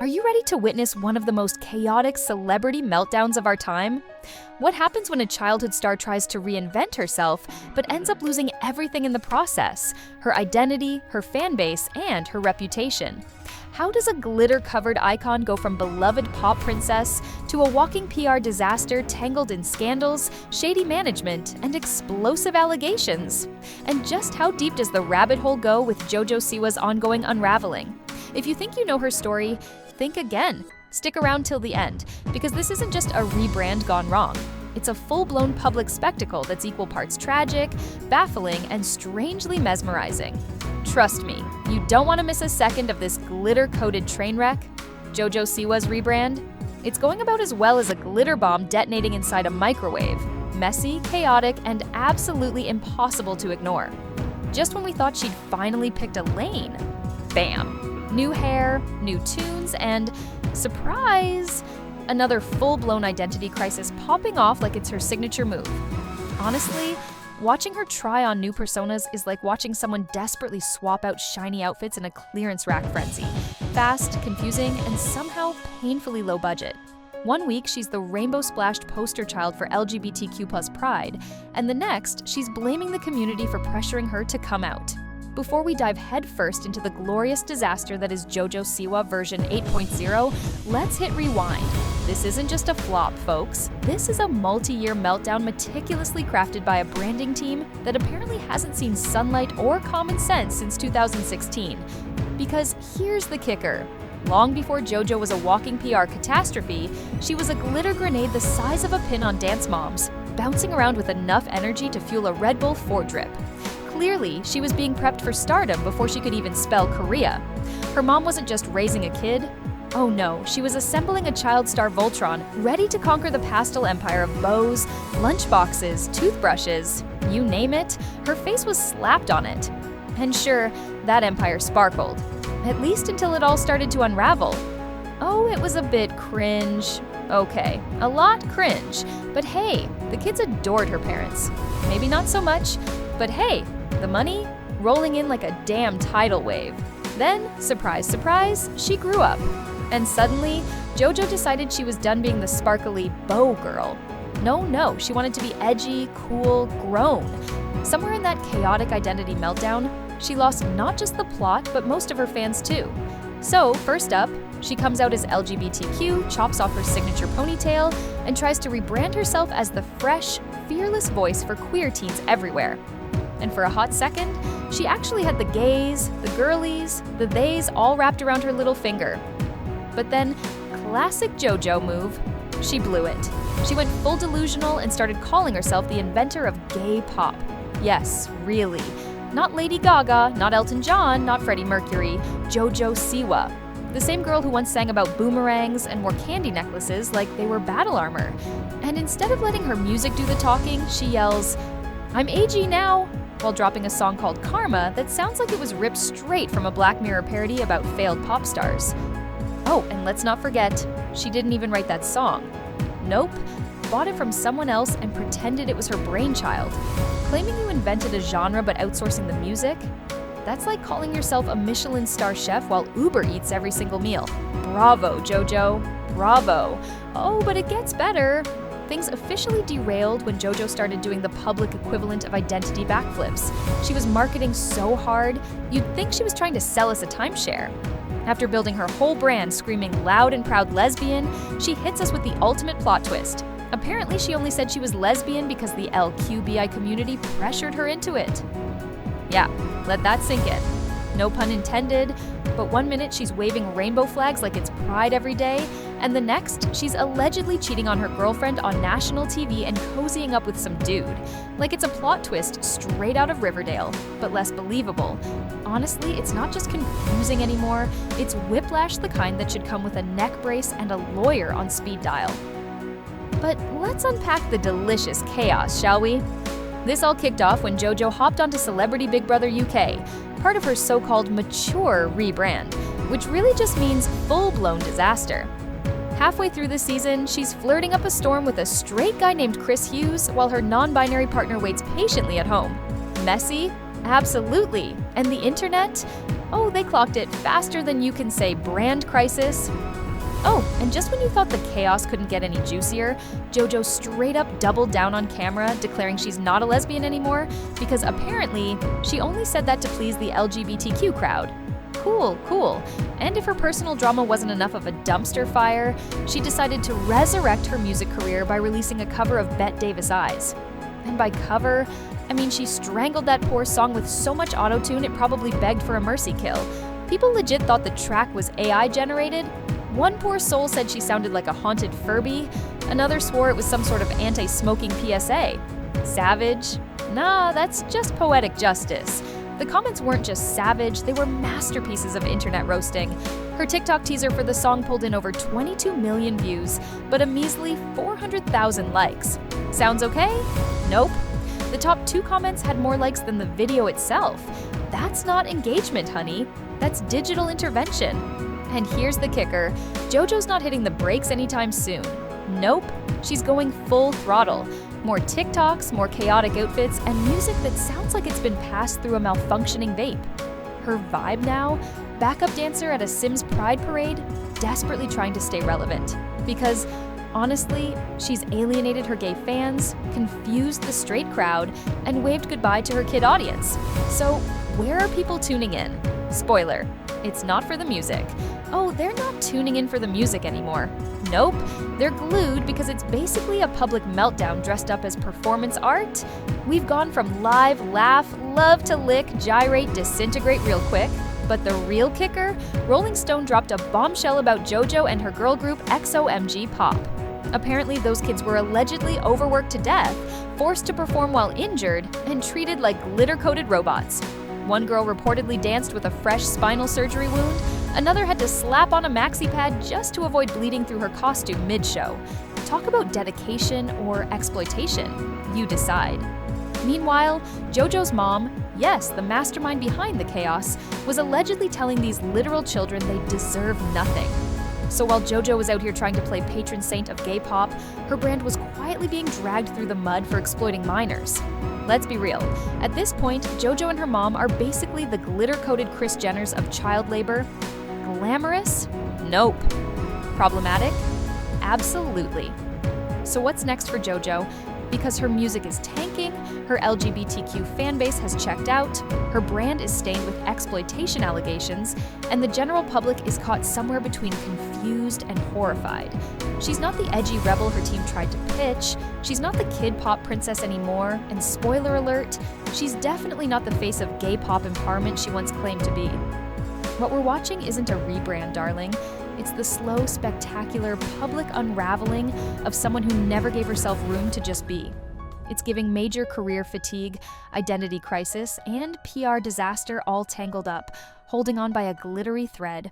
Are you ready to witness one of the most chaotic celebrity meltdowns of our time? What happens when a childhood star tries to reinvent herself, but ends up losing everything in the process? Her identity, her fan base, and her reputation. How does a glitter-covered icon go from beloved pop princess to a walking PR disaster tangled in scandals, shady management, and explosive allegations? And just how deep does the rabbit hole go with JoJo Siwa's ongoing unraveling? If you think you know her story, think again. Stick around till the end, because this isn't just a rebrand gone wrong. It's a full-blown public spectacle that's equal parts tragic, baffling, and strangely mesmerizing. Trust me, you don't want to miss a second of this glitter-coated train wreck. JoJo Siwa's rebrand? It's going about as well as a glitter bomb detonating inside a microwave. Messy, chaotic, and absolutely impossible to ignore. Just when we thought she'd finally picked a lane, bam! New hair, new tunes, and surprise! Another full-blown identity crisis popping off like it's her signature move. Honestly, watching her try on new personas is like watching someone desperately swap out shiny outfits in a clearance rack frenzy. Fast, confusing, and somehow painfully low budget. One week, she's the rainbow-splashed poster child for LGBTQ+ pride, and the next, she's blaming the community for pressuring her to come out. Before we dive headfirst into the glorious disaster that is JoJo Siwa version 8.0, let's hit rewind. This isn't just a flop, folks. This is a multi-year meltdown meticulously crafted by a branding team that apparently hasn't seen sunlight or common sense since 2016. Because here's the kicker. Long before JoJo was a walking PR catastrophe, she was a glitter grenade the size of a pin on Dance Moms, bouncing around with enough energy to fuel a Red Bull 4 drip. Clearly, she was being prepped for stardom before she could even spell Korea. Her mom wasn't just raising a kid. Oh no, she was assembling a child star Voltron, ready to conquer the pastel empire of bows, lunchboxes, toothbrushes, you name it, her face was slapped on it. And sure, that empire sparkled. At least until it all started to unravel. Oh, it was a bit cringe. Okay, a lot cringe. But hey, the kids adored her parents. Maybe not so much, but hey, the money? Rolling in like a damn tidal wave. Then, surprise, surprise, she grew up. And suddenly, JoJo decided she was done being the sparkly bow girl. No, she wanted to be edgy, cool, grown. Somewhere in that chaotic identity meltdown, she lost not just the plot, but most of her fans too. So, first up, she comes out as LGBTQ, chops off her signature ponytail, and tries to rebrand herself as the fresh, fearless voice for queer teens everywhere. And for a hot second, she actually had the gays, the girlies, the theys all wrapped around her little finger. But then, classic JoJo move, she blew it. She went full delusional and started calling herself the inventor of gay pop. Yes, really. Not Lady Gaga, not Elton John, not Freddie Mercury, JoJo Siwa. The same girl who once sang about boomerangs and wore candy necklaces like they were battle armor. And instead of letting her music do the talking, she yells, "I'm edgy now," while dropping a song called Karma that sounds like it was ripped straight from a Black Mirror parody about failed pop stars. Oh, and let's not forget, she didn't even write that song. Nope, bought it from someone else and pretended it was her brainchild. Claiming you invented a genre but outsourcing the music? That's like calling yourself a Michelin star chef while Uber eats every single meal. Bravo, JoJo. Bravo. Oh, but it gets better. Things officially derailed when JoJo started doing the public equivalent of identity backflips. She was marketing so hard, you'd think she was trying to sell us a timeshare. After building her whole brand screaming loud and proud lesbian, she hits us with the ultimate plot twist. Apparently, she only said she was lesbian because the LQBI community pressured her into it. Yeah, let that sink in. No pun intended, but one minute she's waving rainbow flags like it's Pride every day, and the next, she's allegedly cheating on her girlfriend on national TV and cozying up with some dude. Like it's a plot twist straight out of Riverdale, but less believable. Honestly, it's not just confusing anymore, it's whiplash the kind that should come with a neck brace and a lawyer on speed dial. But let's unpack the delicious chaos, shall we? This all kicked off when JoJo hopped onto Celebrity Big Brother UK, part of her so-called mature rebrand, which really just means full-blown disaster. Halfway through the season, she's flirting up a storm with a straight guy named Chris Hughes while her non-binary partner waits patiently at home. Messy? Absolutely. And the internet? Oh, they clocked it faster than you can say brand crisis. Oh, and just when you thought the chaos couldn't get any juicier, JoJo straight up doubled down on camera, declaring she's not a lesbian anymore because apparently she only said that to please the LGBTQ crowd. Cool, cool. And if her personal drama wasn't enough of a dumpster fire, she decided to resurrect her music career by releasing a cover of Bette Davis' Eyes. And by cover, I mean she strangled that poor song with so much auto-tune it probably begged for a mercy kill. People legit thought the track was AI generated. One poor soul said she sounded like a haunted Furby. Another swore it was some sort of anti-smoking PSA. Savage? Nah, that's just poetic justice. The comments weren't just savage, they were masterpieces of internet roasting. Her TikTok teaser for the song pulled in over 22 million views, but a measly 400,000 likes. Sounds okay? Nope. The top 2 comments had more likes than the video itself. That's not engagement, honey. That's digital intervention. And here's the kicker, JoJo's not hitting the brakes anytime soon. Nope, she's going full throttle. More TikToks, more chaotic outfits, and music that sounds like it's been passed through a malfunctioning vape. Her vibe now? Backup dancer at a Sims Pride parade? Desperately trying to stay relevant. Because, honestly, she's alienated her gay fans, confused the straight crowd, and waved goodbye to her kid audience. So, where are people tuning in? Spoiler, it's not for the music. Oh, they're not tuning in for the music anymore. Nope, they're glued because it's basically a public meltdown dressed up as performance art. We've gone from live, laugh, love to lick, gyrate, disintegrate real quick. But the real kicker? Rolling Stone dropped a bombshell about JoJo and her girl group XOMG Pop. Apparently, those kids were allegedly overworked to death, forced to perform while injured, and treated like glitter-coated robots. One girl reportedly danced with a fresh spinal surgery wound. Another had to slap on a maxi pad just to avoid bleeding through her costume mid-show. Talk about dedication or exploitation. You decide. Meanwhile, JoJo's mom, yes, the mastermind behind the chaos, was allegedly telling these literal children they deserve nothing. So while JoJo was out here trying to play patron saint of gay pop, her brand was quietly being dragged through the mud for exploiting minors. Let's be real. At this point, JoJo and her mom are basically the glitter-coated Kris Jenners of child labor. Glamorous? Nope. Problematic? Absolutely. So what's next for JoJo? Because her music is tanking, her LGBTQ fanbase has checked out, her brand is stained with exploitation allegations, and the general public is caught somewhere between confused and horrified. She's not the edgy rebel her team tried to pitch, she's not the kid pop princess anymore, and spoiler alert, she's definitely not the face of gay pop empowerment she once claimed to be. What we're watching isn't a rebrand, darling. It's the slow, spectacular, public unraveling of someone who never gave herself room to just be. It's giving major career fatigue, identity crisis, and PR disaster all tangled up, holding on by a glittery thread.